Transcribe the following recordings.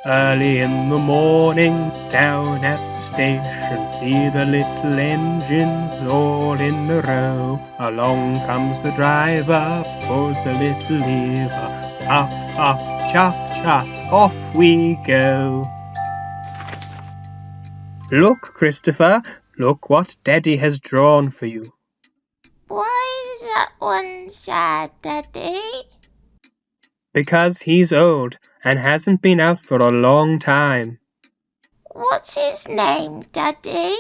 Early in the morning, down at the station, see the little engines all in a row. Along comes the driver, pulls the little lever, puff, puff, chuff, chuff, off we go. Look, Christopher, look what Daddy has drawn for you. Why is that one sad, Daddy? Because he's old and hasn't been out for a long time. What's his name, Daddy?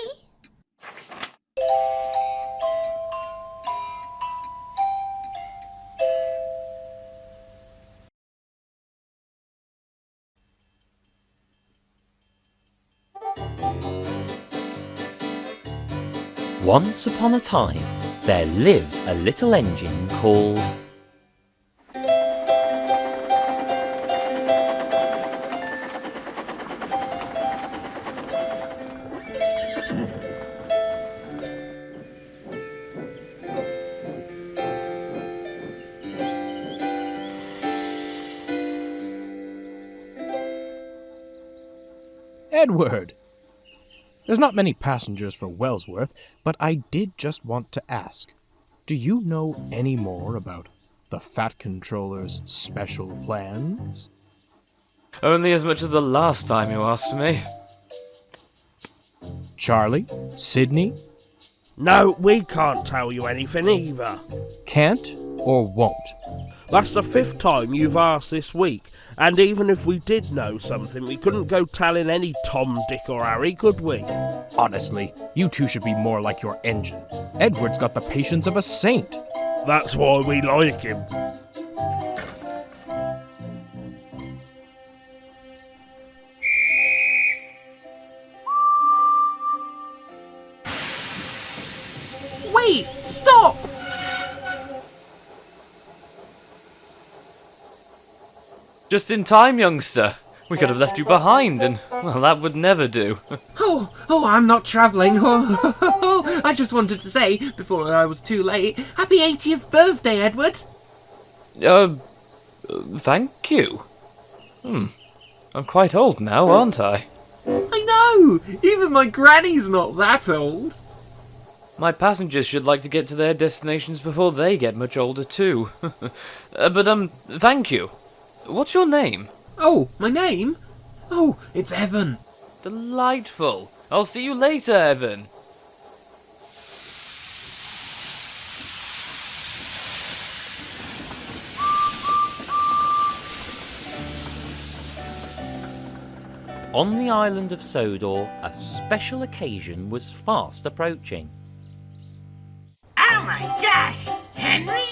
Once upon a time, there lived a little engine called... Edward! There's not many passengers for Wellsworth, but I did just want to ask. Do you know any more about the Fat Controller's special plans? Only as much as the last time you asked me. Charlie? Sydney? No, we can't tell you anything either. Can't or won't? That's the 5th time you've asked this week, and even if we did know something, we couldn't go telling any Tom, Dick or Harry, could we? Honestly, you two should be more like your engine. Edward's got the patience of a saint. That's why we like him. Wait! Stop! Just in time, youngster. We could have left you behind, and, well, that would never do. Oh, I'm not travelling. Oh, I just wanted to say, before I was too late, happy 80th birthday, Edward. Thank you. I'm quite old now, aren't I? I know! Even my granny's not that old. My passengers should like to get to their destinations before they get much older too. But thank you. What's your name? Oh, my name? Oh, it's Evan. Delightful. I'll see you later, Evan. On the island of Sodor, a special occasion was fast approaching. Oh my gosh! Henry?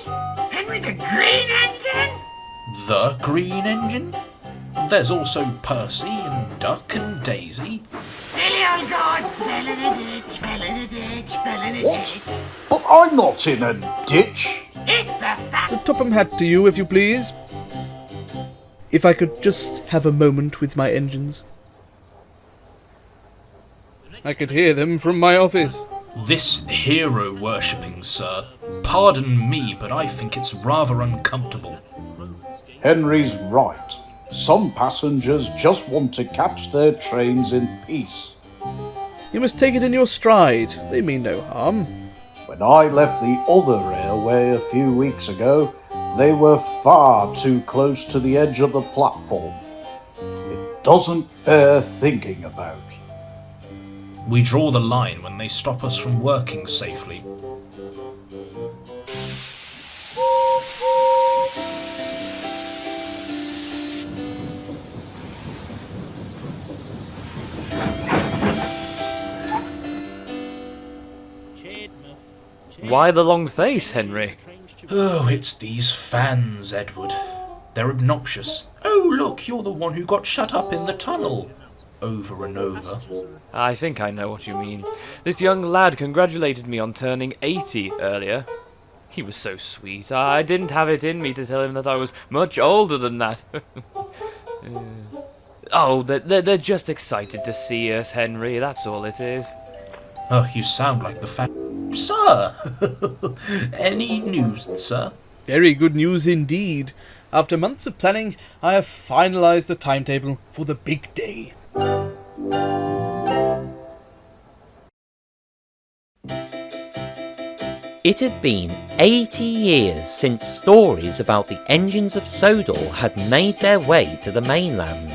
Henry the Green Engine? The Green Engine? There's also Percy and Duck and Daisy. Silly old god! Fell in a ditch, fell in a ditch, fell in a ditch. But I'm not in a ditch. It's the fat... So Topham hat to you, if you please. If I could just have a moment with my engines. I could hear them from my office. This hero-worshipping, sir. Pardon me, but I think it's rather uncomfortable. Henry's right. Some passengers just want to catch their trains in peace. You must take it in your stride. They mean no harm. When I left the other railway a few weeks ago, they were far too close to the edge of the platform. It doesn't bear thinking about. We draw the line when they stop us from working safely. Why the long face, Henry? Oh, it's these fans, Edward. They're obnoxious. Oh, look, you're the one who got shut up in the tunnel. Over and over. I think I know what you mean. This young lad congratulated me on turning 80 earlier. He was so sweet. I didn't have it in me to tell him that I was much older than that. Oh, they're just excited to see us, Henry. That's all it is. Oh, you sound like the Sir! Any news, sir? Very good news indeed. After months of planning, I have finalised the timetable for the big day. It had been 80 years since stories about the engines of Sodor had made their way to the mainland.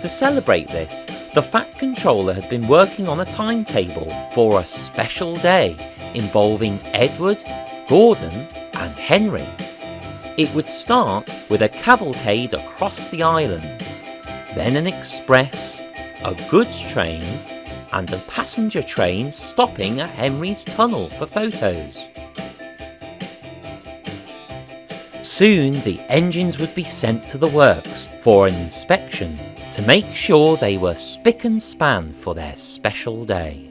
To celebrate this, the Fat Controller had been working on a timetable for a special day involving Edward, Gordon and Henry. It would start with a cavalcade across the island, then an express, a goods train and a passenger train stopping at Henry's tunnel for photos. Soon the engines would be sent to the works for an inspection to make sure they were spick and span for their special day.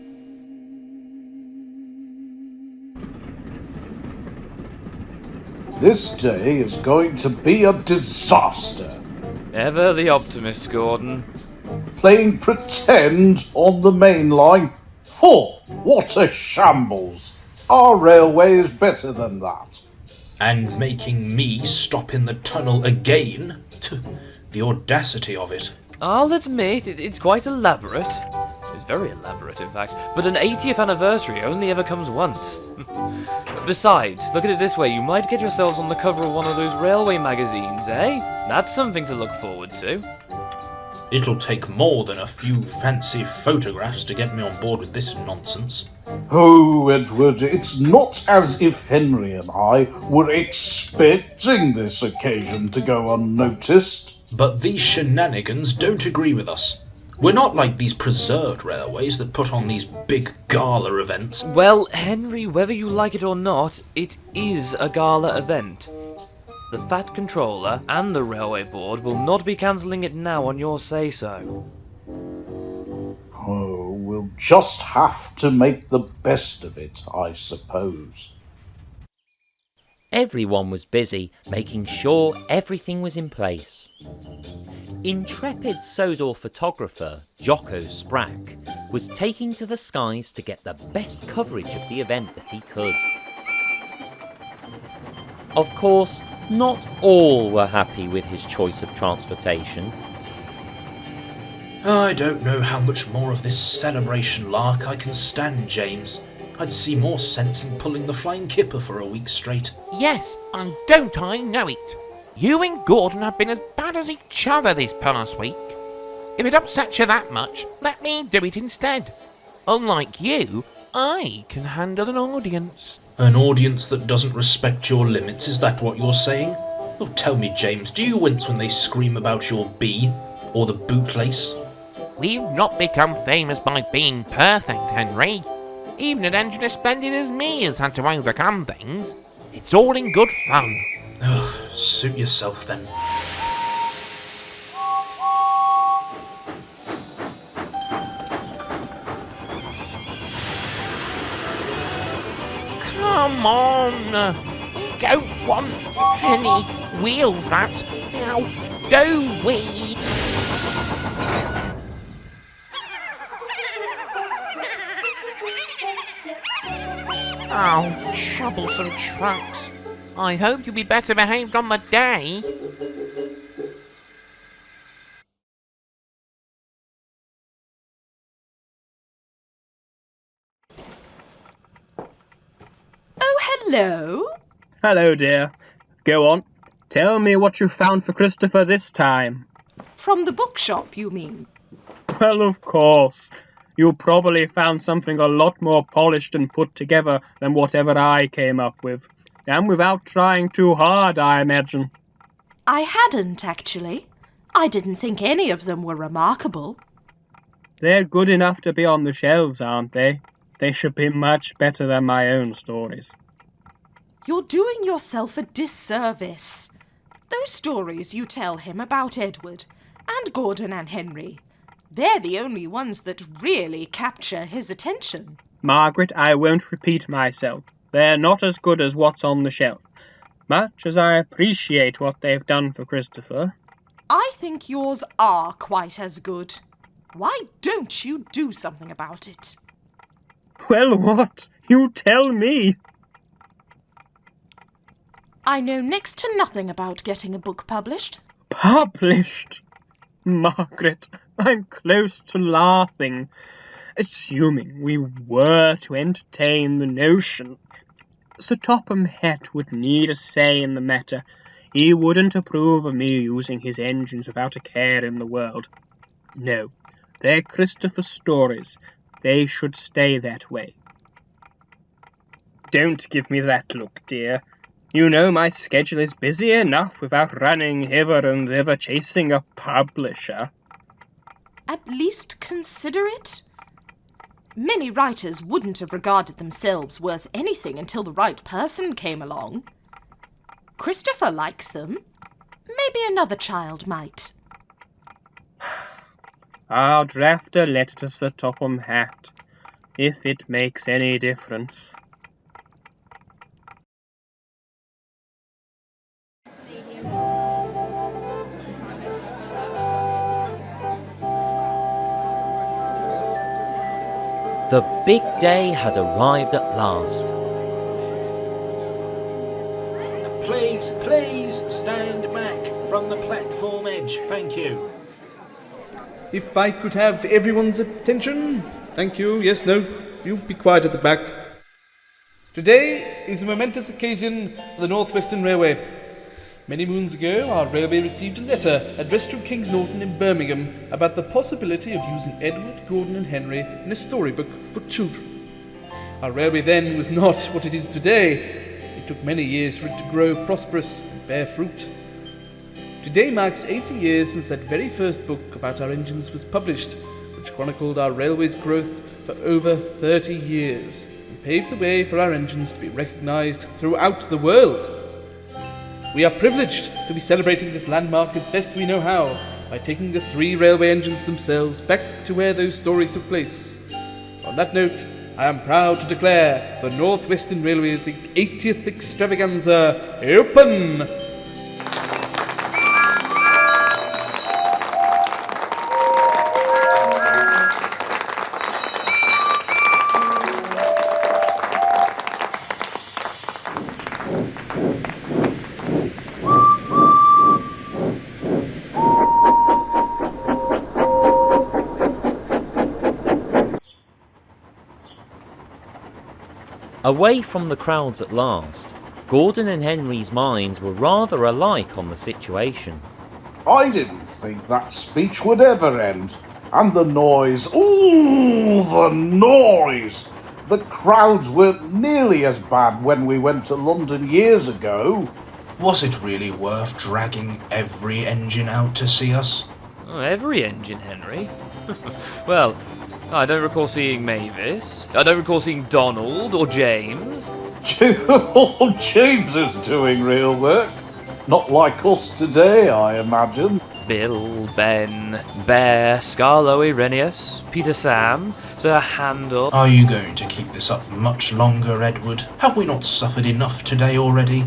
This day is going to be a disaster. Ever the optimist, Gordon. Playing pretend on the main line? Oh, what a shambles. Our railway is better than that. And making me stop in the tunnel again? The audacity of it. I'll admit, it's quite elaborate. It's very elaborate, in fact. But an 80th anniversary only ever comes once. Besides, look at it this way, you might get yourselves on the cover of one of those railway magazines, eh? That's something to look forward to. It'll take more than a few fancy photographs to get me on board with this nonsense. Oh, Edward, it's not as if Henry and I were expecting this occasion to go unnoticed. But these shenanigans don't agree with us. We're not like these preserved railways that put on these big gala events. Well, Henry, whether you like it or not, it is a gala event. The Fat Controller and the Railway Board will not be cancelling it now on your say-so. Oh, we'll just have to make the best of it, I suppose. Everyone was busy making sure everything was in place. Intrepid Sodor photographer Jocko Sprack was taking to the skies to get the best coverage of the event that he could. Of course, not all were happy with his choice of transportation. I don't know how much more of this celebration lark I can stand, James. I'd see more sense in pulling the flying kipper for a week straight. Yes, and don't I know it? You and Gordon have been as bad as each other this past week. If it upsets you that much, let me do it instead. Unlike you, I can handle an audience. An audience that doesn't respect your limits, is that what you're saying? Oh, tell me, James, do you wince when they scream about your bee? Or the bootlace? We've not become famous by being perfect, Henry. Even an engine as splendid as me has had to overcome things. It's all in good fun. Oh, suit yourself then. Come on! We don't want any wheel flaps now, do we? Oh, troublesome trucks. I hope you'll be better behaved on the day. Oh, hello. Hello, dear. Go on. Tell me what you found for Christopher this time. From the bookshop, you mean? Well, of course. You probably found something a lot more polished and put together than whatever I came up with. And without trying too hard, I imagine. I hadn't, actually. I didn't think any of them were remarkable. They're good enough to be on the shelves, aren't they? They should be much better than my own stories. You're doing yourself a disservice. Those stories you tell him about Edward, and Gordon and Henry, they're the only ones that really capture his attention. Margaret, I won't repeat myself. They're not as good as what's on the shelf. Much as I appreciate what they've done for Christopher. I think yours are quite as good. Why don't you do something about it? Well, what? You tell me. I know next to nothing about getting a book published. Published? Margaret, I'm close to laughing. Assuming we were to entertain the notion, Sir Topham Hatt would need a say in the matter. He wouldn't approve of me using his engines without a care in the world. No, they're Christopher stories. They should stay that way. Don't give me that look, dear. You know my schedule is busy enough without running hither and thither chasing a publisher. At least consider it. Many writers wouldn't have regarded themselves worth anything until the right person came along. Christopher likes them. Maybe another child might. I'll draft a letter to Sir Topham Hatt, if it makes any difference. The big day had arrived at last. Please stand back from the platform edge, thank you. If I could have everyone's attention. Thank you. Yes, no, you be quiet at the back. Today is a momentous occasion for the North Western Railway. Many moons ago, our railway received a letter addressed from Kings Norton in Birmingham about the possibility of using Edward, Gordon and Henry in a storybook for children. Our railway then was not what it is today. It took many years for it to grow prosperous and bear fruit. Today marks 80 years since that very first book about our engines was published, which chronicled our railway's growth for over 30 years and paved the way for our engines to be recognised throughout the world. We are privileged to be celebrating this landmark as best we know how, by taking the 3 railway engines themselves back to where those stories took place. On that note, I am proud to declare the North Western Railway's 80th extravaganza open! Away from the crowds at last, Gordon and Henry's minds were rather alike on the situation. I didn't think that speech would ever end. And the noise, ooh, the noise! The crowds weren't nearly as bad when we went to London years ago. Was it really worth dragging every engine out to see us? Oh, every engine, Henry? Well, I don't recall seeing Mavis. I don't recall seeing Donald or James. James is doing real work. Not like us today, I imagine. Bill, Ben, Bear, Scarlo, Irenaeus, Peter Sam, Sir Handel. Are you going to keep this up much longer, Edward? Have we not suffered enough today already?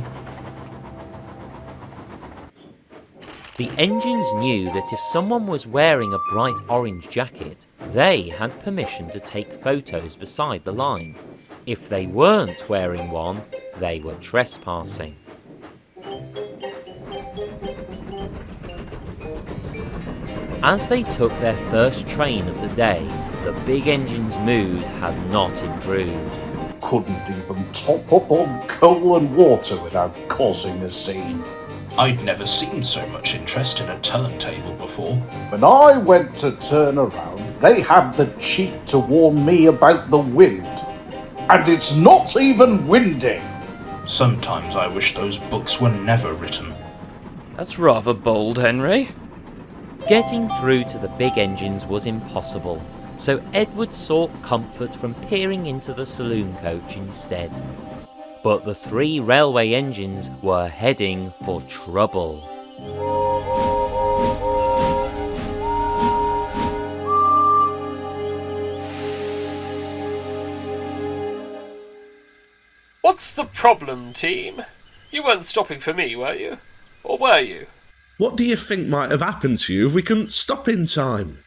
The engines knew that if someone was wearing a bright orange jacket, they had permission to take photos beside the line. If they weren't wearing one, they were trespassing. As they took their first train of the day, the big engine's mood had not improved. Couldn't even top up on coal and water without causing a scene. I'd never seen so much interest in a turntable before. When I went to turn around, they had the cheek to warn me about the wind. And it's not even windy. Sometimes I wish those books were never written. That's rather bold, Henry. Getting through to the big engines was impossible, so Edward sought comfort from peering into the saloon coach instead. But the 3 railway engines were heading for trouble. What's the problem, team? You weren't stopping for me, were you? Or were you? What do you think might have happened to you if we couldn't stop in time?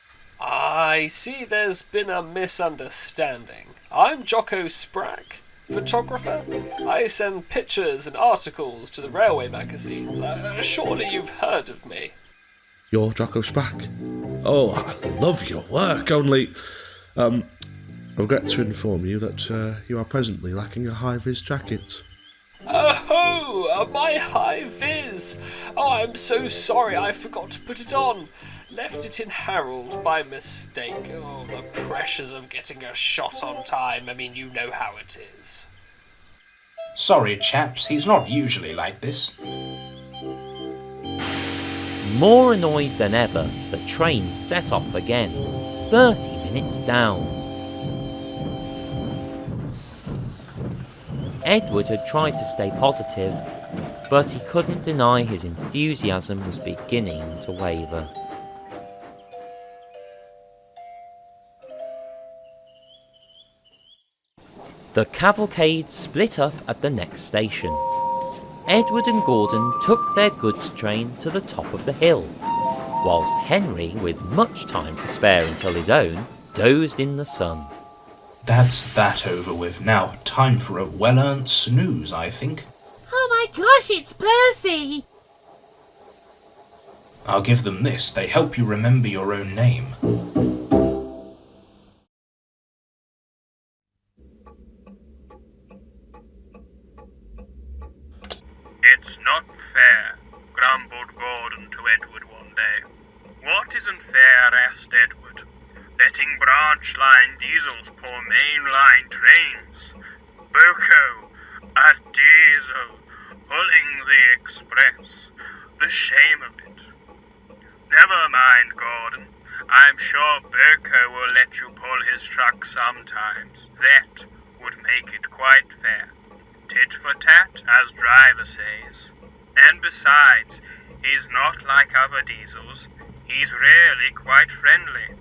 I see there's been a misunderstanding. I'm Jocko Sprack, Photographer? I send pictures and articles to the railway magazines. Surely you've heard of me. You're Draco Sprack? Oh, I love your work, only... I regret to inform you that you are presently lacking a high-vis jacket. Oh, my high-vis! Oh, I'm so sorry, I forgot to put it on. Left it in Harold by mistake. Oh, the pressures of getting a shot on time. I mean, you know how it is. Sorry, chaps, he's not usually like this. More annoyed than ever, the train set off again, 30 minutes down. Edward had tried to stay positive, but he couldn't deny his enthusiasm was beginning to waver. The cavalcade split up at the next station. Edward and Gordon took their goods train to the top of the hill, whilst Henry, with much time to spare until his own, dozed in the sun. That's that over with. Now, time for a well-earned snooze, I think. Oh my gosh, it's Percy! I'll give them this. They help you remember your own name. It's not fair, grumbled Gordon to Edward one day. What isn't fair, asked Edward. Letting branch line diesels pull main line trains. Boko, a diesel, pulling the express. The shame of it. Never mind, Gordon. I'm sure Boko will let you pull his truck sometimes. That would make it quite fair. Tit for tat, as driver says. And besides, he's not like other diesels. He's really quite friendly.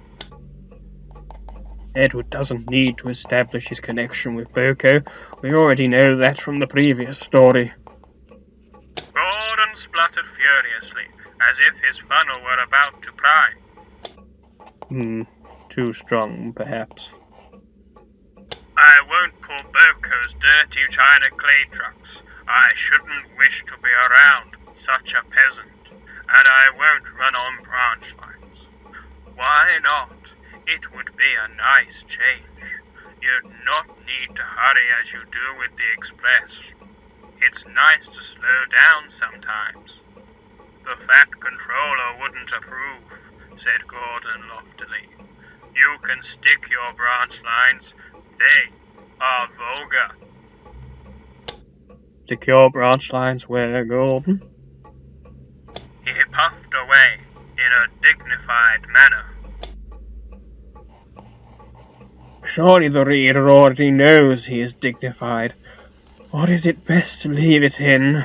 Edward doesn't need to establish his connection with Boko. We already know that from the previous story. Gordon spluttered furiously, as if his funnel were about to pry. Too strong, perhaps. I won't pull Boko's dirty China clay trucks. I shouldn't wish to be around such a peasant. And I won't run on branch lines. Why not? It would be a nice change. You'd not need to hurry as you do with the express. It's nice to slow down sometimes. The Fat Controller wouldn't approve, said Gordon loftily. You can stick your branch lines. They are vulgar. Stick your branch lines where, Gordon? He puffed away in a dignified manner. Surely the reader already knows he is dignified. Or is it best to leave it in?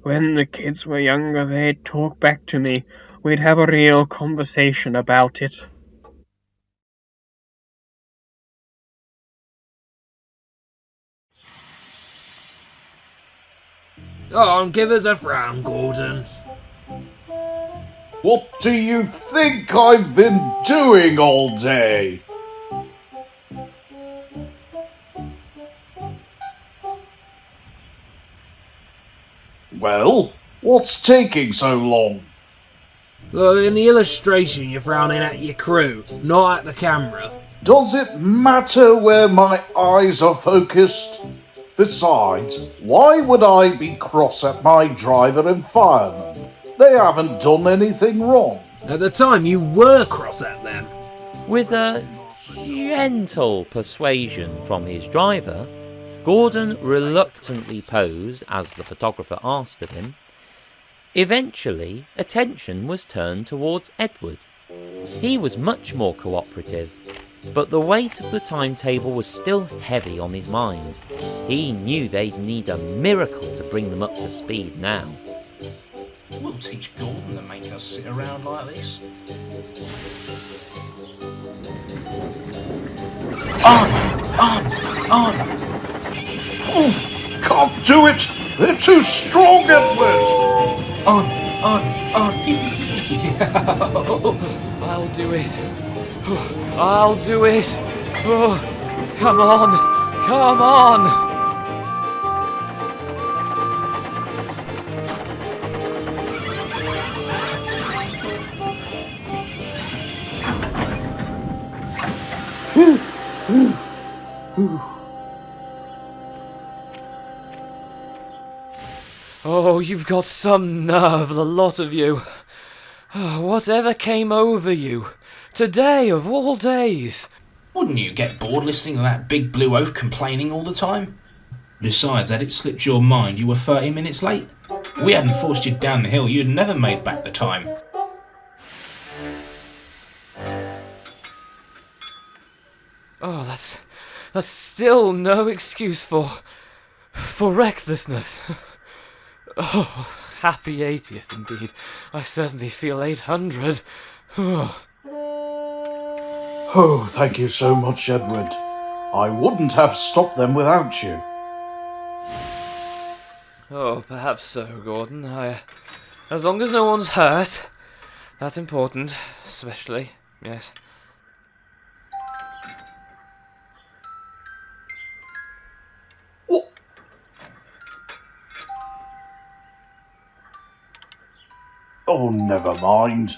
When the kids were younger, they'd talk back to me. We'd have a real conversation about it. Go on, give us a frown, Gordon. What do you think I've been doing all day? Well, what's taking so long? Look, in the illustration you're frowning at your crew, not at the camera. Does it matter where my eyes are focused? Besides, why would I be cross at my driver and fireman? They haven't done anything wrong. At the time, you were cross at them. With a gentle persuasion from his driver, Gordon reluctantly posed as the photographer asked of him. Eventually, attention was turned towards Edward. He was much more cooperative, but the weight of the timetable was still heavy on his mind. He knew they'd need a miracle to bring them up to speed now. We'll teach Gordon to make us sit around like this. On! Oh, can't do it! They're too strong, Edward! On! I'll do it. I'll do it. Oh, Come on! Come on! Oh, you've got some nerve, the lot of you. Oh, whatever came over you? Today, of all days. Wouldn't you get bored listening to that big blue oaf complaining all the time? Besides, had it slipped your mind you were 30 minutes late? We hadn't forced you down the hill, you'd never made back the time. Oh, that's still no excuse for recklessness. Oh, happy 80th indeed. I certainly feel 800. Oh, thank you so much, Edward. I wouldn't have stopped them without you. Oh, perhaps so, Gordon. As long as no one's hurt, that's important, especially, yes. Oh, never mind.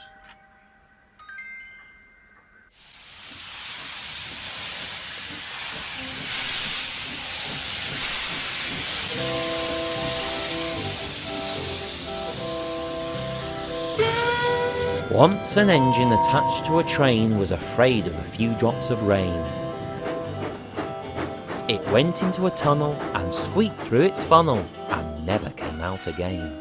Once an engine attached to a train was afraid of a few drops of rain. It went into a tunnel and squeaked through its funnel and never came out again.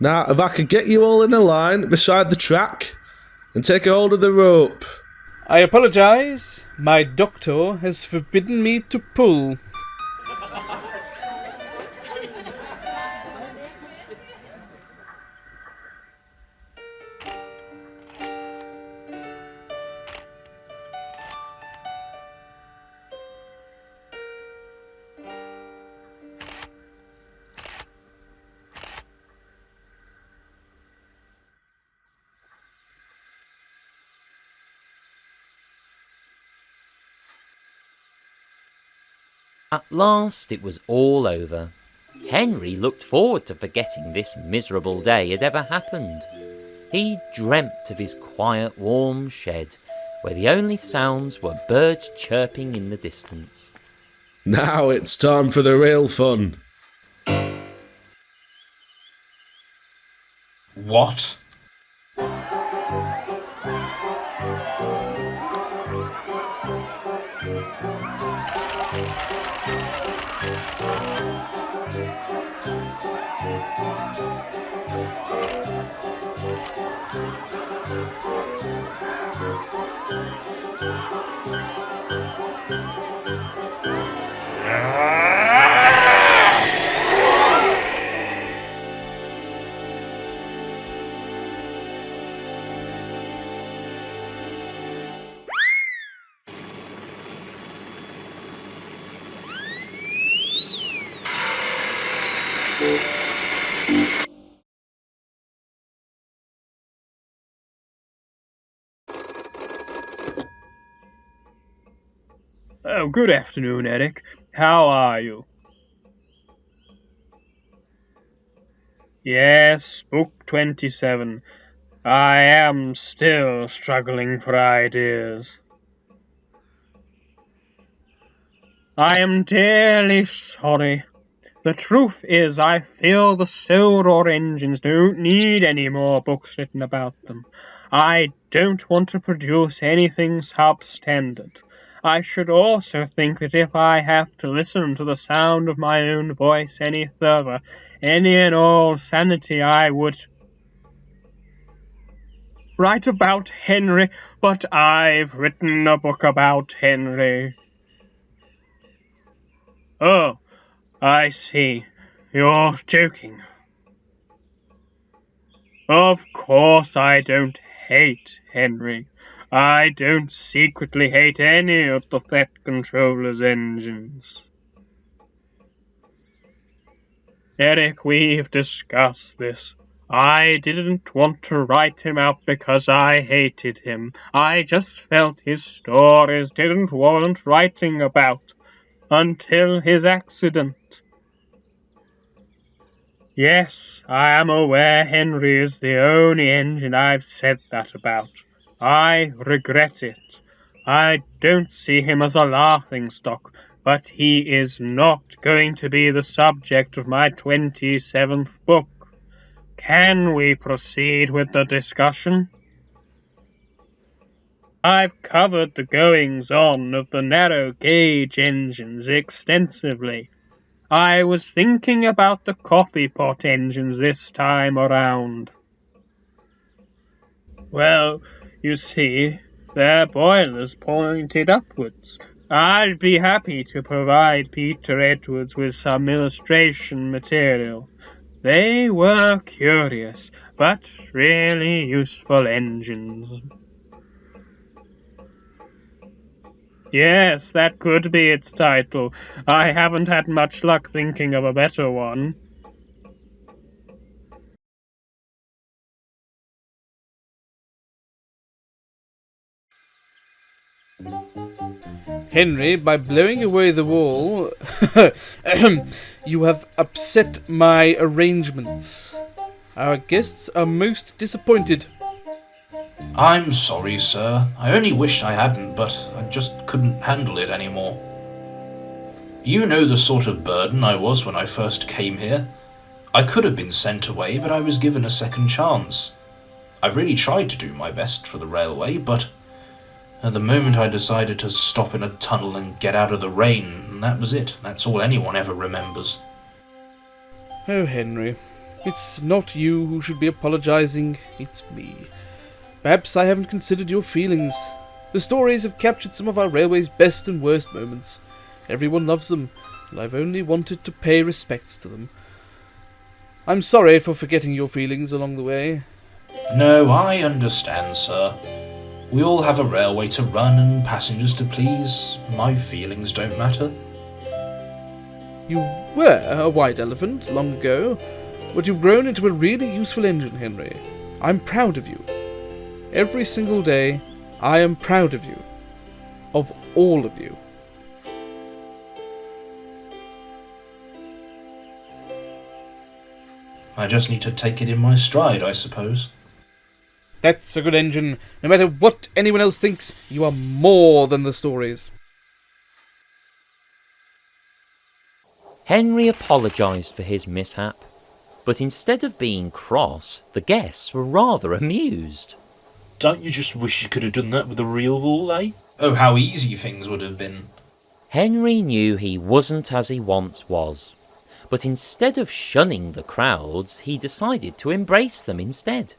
Now, if I could get you all in a line beside the track and take a hold of the rope. I apologise. My doctor has forbidden me to pull. At last it was all over. Henry looked forward to forgetting this miserable day had ever happened. He dreamt of his quiet, warm shed, where the only sounds were birds chirping in the distance. Now it's time for the real fun. What? Oh, good afternoon, Eric. How are you? Yes, Book 27. I am still struggling for ideas. I am dearly sorry. The truth is, I feel the Sodor engines don't need any more books written about them. I don't want to produce anything substandard. I should also think that if I have to listen to the sound of my own voice any further, any and all sanity I would write about Henry, but I've written a book about Henry. Oh, I see. You're joking. Of course I don't hate Henry. I don't secretly hate any of the Fat Controller's engines. Eric, we've discussed this. I didn't want to write him out because I hated him. I just felt his stories didn't warrant writing about until his accident. Yes, I am aware Henry is the only engine I've said that about. I regret it. I don't see him as a laughingstock, but he is not going to be the subject of my 27th book. Can we proceed with the discussion? I've covered the goings-on of the narrow-gauge engines extensively. I was thinking about the coffee pot engines this time around. Well, you see, their boilers pointed upwards. I'd be happy to provide Peter Edwards with some illustration material. They were curious, but really useful engines. Yes, that could be its title. I haven't had much luck thinking of a better one. Henry, by blowing away the wall, you have upset my arrangements. Our guests are most disappointed. I'm sorry, sir. I only wished I hadn't, but I just couldn't handle it anymore. You know the sort of burden I was when I first came here. I could have been sent away, but I was given a second chance. I've really tried to do my best for the railway, but at the moment I decided to stop in a tunnel and get out of the rain, and that was it. That's all anyone ever remembers. Oh, Henry, it's not you who should be apologising, it's me. Perhaps I haven't considered your feelings. The stories have captured some of our railway's best and worst moments. Everyone loves them, and I've only wanted to pay respects to them. I'm sorry for forgetting your feelings along the way. No, I understand, sir. We all have a railway to run and passengers to please. My feelings don't matter. You were a white elephant long ago, but you've grown into a really useful engine, Henry. I'm proud of you. Every single day, I am proud of you. Of all of you. I just need to take it in my stride, I suppose. That's a good engine. No matter what anyone else thinks, you are more than the stories. Henry apologised for his mishap, but instead of being cross, the guests were rather amused. Don't you just wish you could have done that with a real wall, eh? Oh, how easy things would have been. Henry knew he wasn't as he once was, but instead of shunning the crowds, he decided to embrace them instead.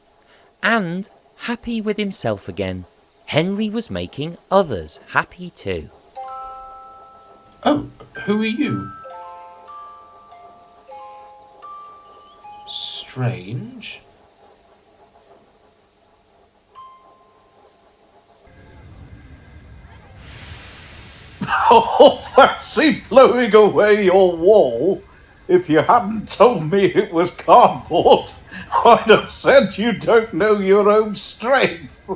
And, happy with himself again, Henry was making others happy too. Oh, who are you? Strange. Oh, fancy blowing away your wall. If you hadn't told me it was cardboard, I'd have said you don't know your own strength.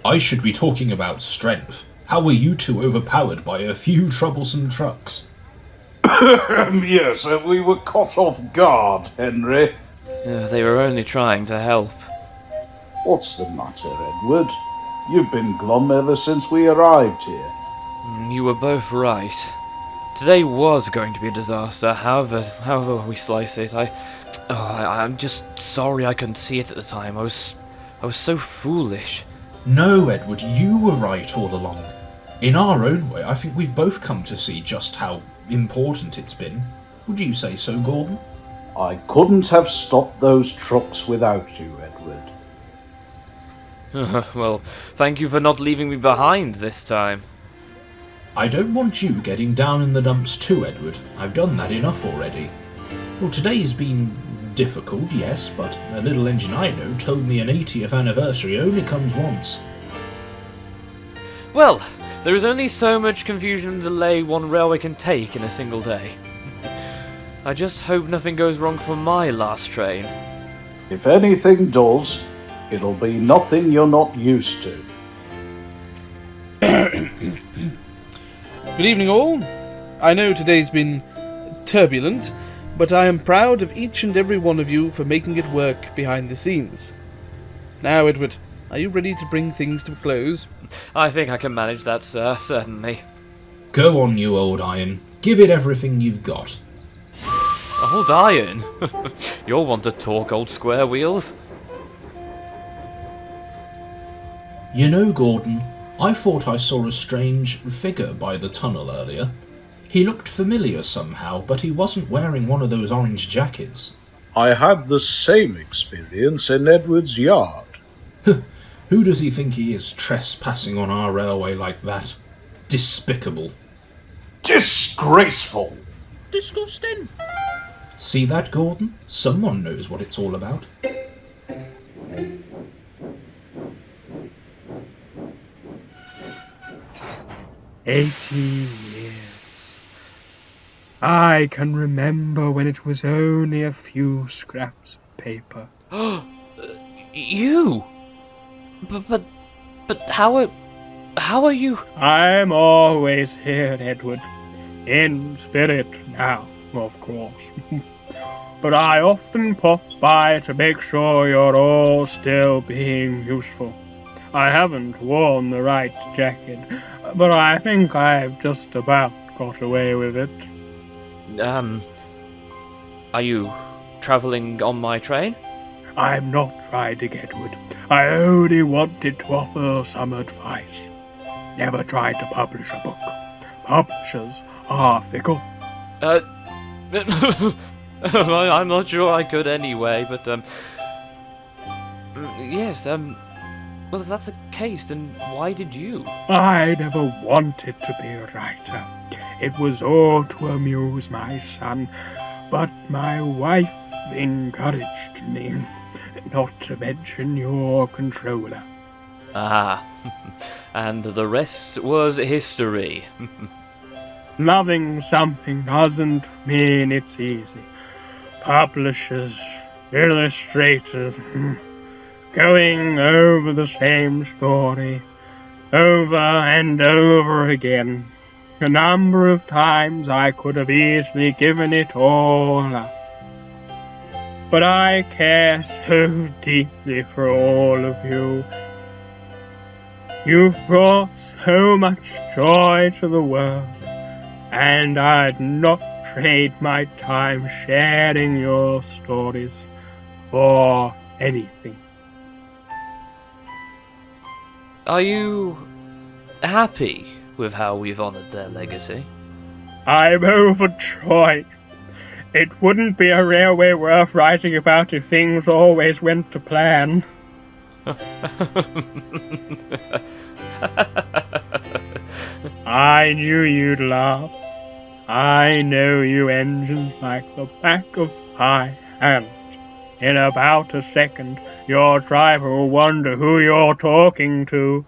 I should be talking about strength. How were you two overpowered by a few troublesome trucks? Yes, we were caught off guard, Henry. They were only trying to help. What's the matter, Edward? You've been glum ever since we arrived here. You were both right. Today was going to be a disaster, however we slice it. I'm just sorry I couldn't see it at the time. I was so foolish. No, Edward, you were right all along. In our own way, I think we've both come to see just how important it's been. Would you say so, Gordon? I couldn't have stopped those trucks without you, Edward. Well, thank you for not leaving me behind this time. I don't want you getting down in the dumps too, Edward. I've done that enough already. Well, today's been difficult, yes, but a little engine I know told me an 80th anniversary only comes once. Well, there is only so much confusion and delay one railway can take in a single day. I just hope nothing goes wrong for my last train. If anything does, it'll be nothing you're not used to. Good evening, all. I know today's been turbulent, but I am proud of each and every one of you for making it work behind the scenes. Now, Edward, are you ready to bring things to a close? I think I can manage that, sir, certainly. Go on, you old iron. Give it everything you've got. Old iron? You'll want to talk, old square wheels. You know, Gordon, I thought I saw a strange figure by the tunnel earlier. He looked familiar somehow, but he wasn't wearing one of those orange jackets. I had the same experience in Edward's yard. Who does he think he is, trespassing on our railway like that? Despicable. Disgraceful! Disgusting. See that, Gordon? Someone knows what it's all about. 80 years. I can remember when it was only a few scraps of paper. You? But how are you? I'm always here, Edward. In spirit now, of course. But I often pop by to make sure you're all still being useful. I haven't worn the right jacket, but I think I've just about got away with it. Are you travelling on my train? I'm not riding, Edward. I only wanted to offer some advice. Never try to publish a book. Publishers are fickle. I'm not sure I could anyway, but, yes, well, if that's the case, then why did you? I never wanted to be a writer. It was all to amuse my son, but my wife encouraged me, not to mention your controller. Ah, and the rest was history. Loving something doesn't mean it's easy. Publishers, illustrators, going over the same story, over and over again. A number of times I could have easily given it all up. But I care so deeply for all of you. You've brought so much joy to the world, and I'd not trade my time sharing your stories for anything. Are you happy with how we've honoured their legacy? I'm overjoyed. It wouldn't be a railway worth writing about if things always went to plan. I knew you'd laugh. I know you engines like the back of my hand. In about a second, your driver will wonder who you're talking to.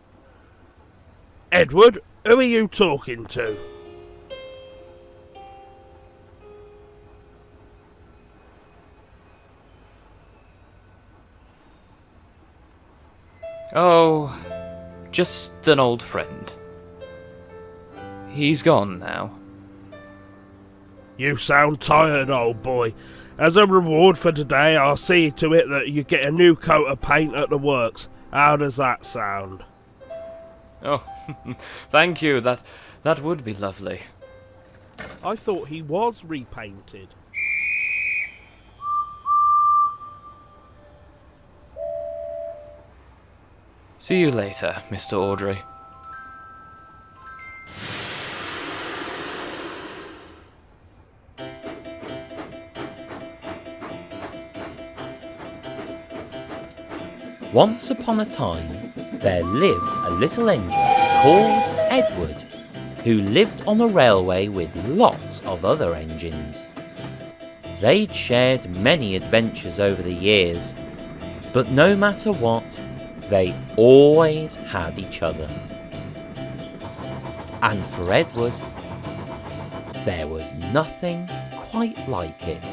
Edward, who are you talking to? Oh, just an old friend. He's gone now. You sound tired, old boy. As a reward for today, I'll see to it that you get a new coat of paint at the works. How does that sound? Oh, thank you. That would be lovely. I thought he was repainted. See you later, Mr. Awdry. Once upon a time, there lived a little engine called Edward, who lived on a railway with lots of other engines. They'd shared many adventures over the years, but no matter what, they always had each other. And for Edward, there was nothing quite like it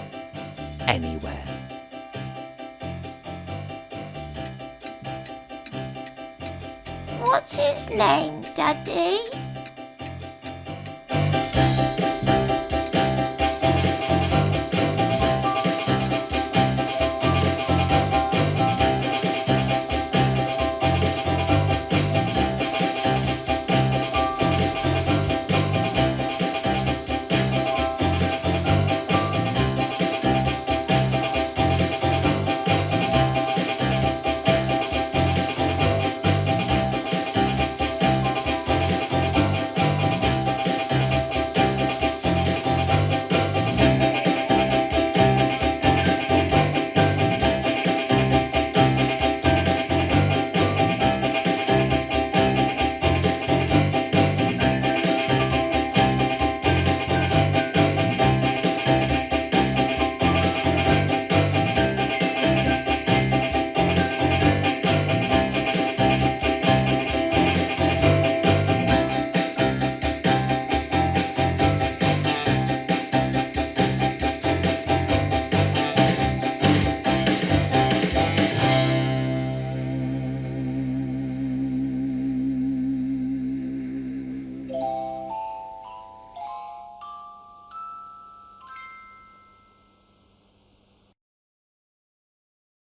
anywhere. What's his name, Daddy?